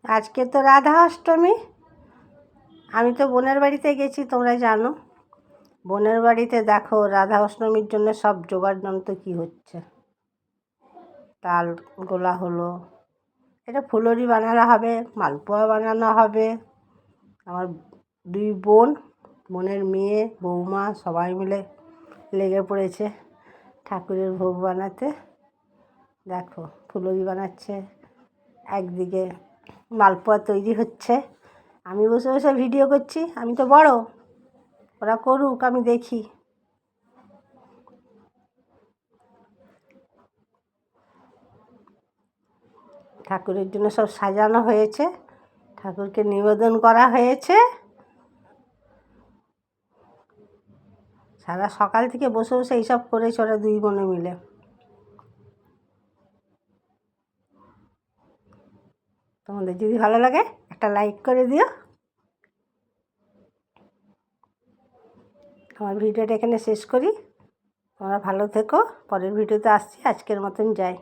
আজকে তো রাধা অষ্টমী। আমি তো বোনের বাড়িতে গেছি, তোমরা জানো। বোনের বাড়িতে দেখো রাধা অষ্টমীর জন্য সব জোগাড় যন্ত্র কী হচ্ছে। তাল গোলা হলো, এটা ফুলরি বানানো হবে, মালপোয়া বানানো হবে। আমার দুই বোনের মেয়ে বৌমা সবাই মিলে লেগে পড়েছে ঠাকুরের ভোগ বানাতে। দেখো ফুলরি বানাচ্ছে, একদিকে মালপোয়া তৈরি হচ্ছে, আমি বসে বসে ভিডিও করছি। আমি তো বড়, ওরা করুক, আমি দেখি। ঠাকুরের জন্য সব সাজানো হয়েছে, ঠাকুরকে নিবেদন করা হয়েছে। সারা সকাল থেকে বসে বসে এইসব করেছে ওরা দুই বোনে মিলে। তোমাদের যদি ভালো লাগে একটা লাইক করে দিও। আমার ভিডিওটা এখানে শেষ করি। তোমরা ভালো থেকো, পরের ভিডিওতে আসছি। আজকের মতন যাই।